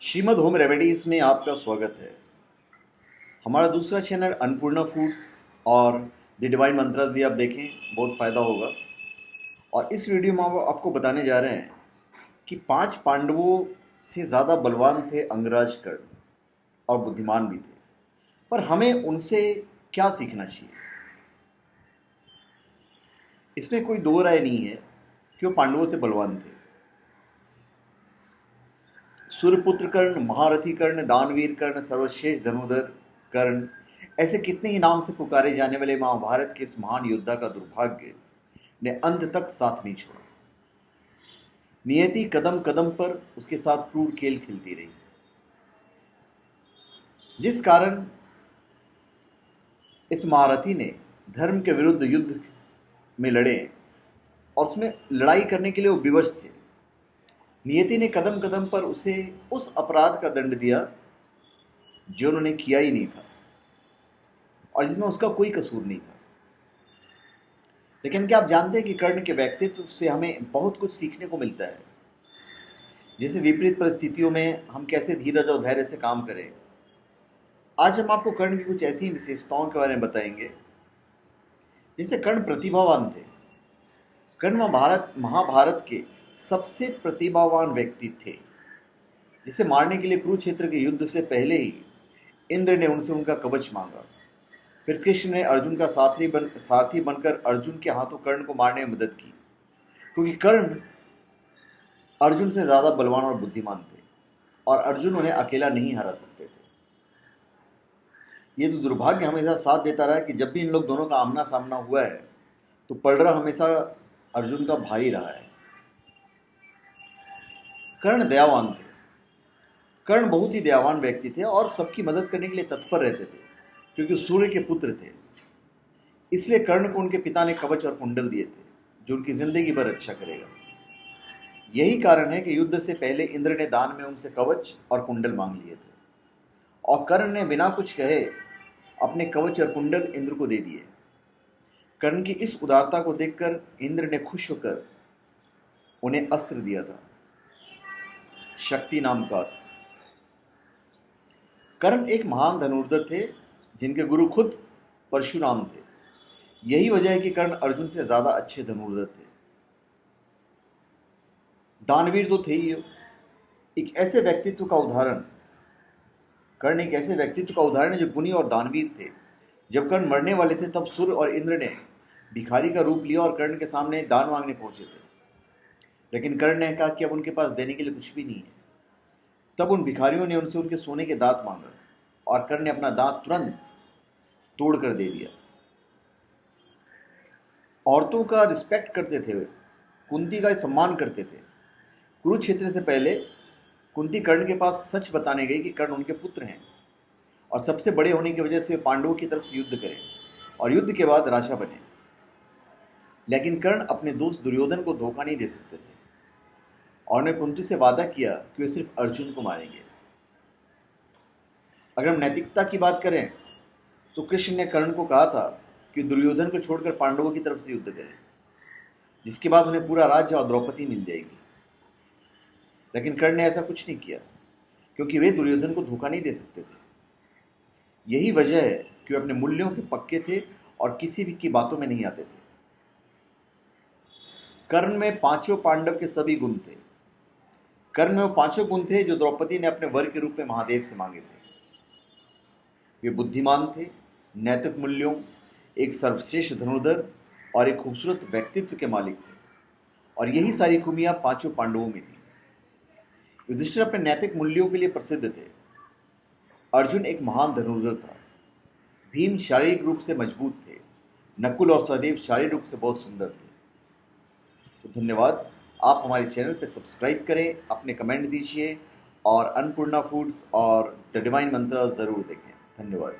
Shrimad home remedies में आपका स्वागत है। हमारा दूसरा चैनल अन्नपूर्णा फूड्स और द डिवाइन मंत्रास भी आप देखें, बहुत फ़ायदा होगा। और इस वीडियो में हम आपको बताने जा रहे हैं कि 5 पांडवों से ज़्यादा बलवान थे अंगराज कर्ण और बुद्धिमान भी थे, पर हमें उनसे क्या सीखना चाहिए। इसमें कोई दो राय नहीं है कि वो पांडवों से बलवान थे। सूर्यपुत्र कर्ण, महारथी कर्ण, दानवीर कर्ण, सर्वश्रेष्ठ धनुर्धर कर्ण, ऐसे कितने ही नाम से पुकारे जाने वाले महाभारत के इस महान योद्धा का दुर्भाग्य ने अंत तक साथ नहीं छोड़ा। नियति कदम कदम पर उसके साथ क्रूर खेल खेलती रही, जिस कारण इस महारथी ने धर्म के विरुद्ध युद्ध में लड़े और उसमें लड़ाई करने के लिए वो विवश थे। नियति ने कदम कदम पर उसे उस अपराध का दंड दिया जो उन्होंने किया ही नहीं था और जिसमें उसका कोई कसूर नहीं था। लेकिन क्या आप जानते हैं कि कर्ण के व्यक्तित्व से हमें बहुत कुछ सीखने को मिलता है। जैसे विपरीत परिस्थितियों में हम कैसे धीरज और धैर्य से काम करें। आज हम आपको कर्ण की कुछ ऐसी विशेषताओं के बारे में बताएंगे। जैसे कर्ण प्रतिभावान थे। कर्ण महाभारत के सबसे प्रतिभावान व्यक्ति थे, जिसे मारने के लिए कुरुक्षेत्र के युद्ध से पहले ही इंद्र ने उनसे उनका कवच मांगा। फिर कृष्ण ने अर्जुन का सारथी बनकर अर्जुन के हाथों कर्ण को मारने में मदद की, क्योंकि कर्ण अर्जुन से ज़्यादा बलवान और बुद्धिमान थे और अर्जुन उन्हें अकेला नहीं हरा सकते थे। ये तो दुर्भाग्य हमेशा साथ देता रहा कि जब भी इन लोग दोनों का आमना सामना हुआ है तो पलड़ा हमेशा अर्जुन का भाई रहा है। कर्ण दयावान थे। कर्ण बहुत ही दयावान व्यक्ति थे और सबकी मदद करने के लिए तत्पर रहते थे, क्योंकि सूर्य के पुत्र थे। इसलिए कर्ण को उनके पिता ने कवच और कुंडल दिए थे, जो उनकी जिंदगी भर रक्षा करेगा। यही कारण है कि युद्ध से पहले इंद्र ने दान में उनसे कवच और कुंडल मांग लिए थे और कर्ण ने बिना कुछ कहे अपने कवच और कुंडल इंद्र को दे दिए। कर्ण की इस उदारता को देखकर इंद्र ने खुश होकर उन्हें अस्त्र दिया था, शक्ति नाम का अस्त्र। कर्ण एक महान धनुर्धर थे, जिनके गुरु खुद परशुराम थे। यही वजह है कि कर्ण अर्जुन से ज्यादा अच्छे धनुर्धर थे। दानवीर तो थे ही। एक ऐसे व्यक्तित्व का उदाहरण कर्ण एक ऐसे व्यक्तित्व का उदाहरण है जो गुणी और दानवीर थे। जब कर्ण मरने वाले थे तब सूर्य और इंद्र ने भिखारी का रूप लिया और कर्ण के सामने दान मांगने पहुंचे थे। लेकिन कर्ण ने कहा कि अब उनके पास देने के लिए कुछ भी नहीं है। तब उन भिखारियों ने उनसे उनके सोने के दांत मांगा और कर्ण ने अपना दांत तुरंत तोड़कर दे दिया। औरतों का रिस्पेक्ट करते थे वे, कुंती का सम्मान करते थे। कुरुक्षेत्र से पहले कुंती कर्ण के पास सच बताने गई कि कर्ण उनके पुत्र हैं और सबसे बड़े होने की वजह से वे पांडवों की तरफ से युद्ध करें और युद्ध के बाद राजा बने। लेकिन कर्ण अपने दोस्त दुर्योधन को धोखा नहीं दे सकते थे और उन्हें कुंती से वादा किया कि वे सिर्फ अर्जुन को मारेंगे। अगर हम नैतिकता की बात करें तो कृष्ण ने कर्ण को कहा था कि दुर्योधन को छोड़कर पांडवों की तरफ से युद्ध करें, जिसके बाद उन्हें पूरा राज्य और द्रौपदी मिल जाएगी। लेकिन कर्ण ने ऐसा कुछ नहीं किया, क्योंकि वे दुर्योधन को धोखा नहीं दे सकते थे। यही वजह है कि वे अपने मूल्यों के पक्के थे और किसी भी की बातों में नहीं आते थे। कर्ण में पांचों पांडव के सभी गुण थे। कर्ण में वो पांचों गुण थे जो द्रौपदी ने अपने वर के रूप में महादेव से मांगे थे। वे बुद्धिमान थे, नैतिक मूल्यों, एक सर्वश्रेष्ठ धनुर्धर और एक खूबसूरत व्यक्तित्व के मालिक थे। और यही सारी खूबियां पांचों पांडवों में थी। युधिष्ठिर अपने नैतिक मूल्यों के लिए प्रसिद्ध थे। अर्जुन एक महान धनुर्धर था। भीम शारीरिक रूप से मजबूत थे। नकुल और सहदेव शारीरिक रूप से बहुत सुंदर थे। तो धन्यवाद। आप हमारे चैनल पर सब्सक्राइब करें, अपने कमेंट दीजिए और अन्नपूर्णा फूड्स और द डिवाइन मंत्र ज़रूर देखें। धन्यवाद।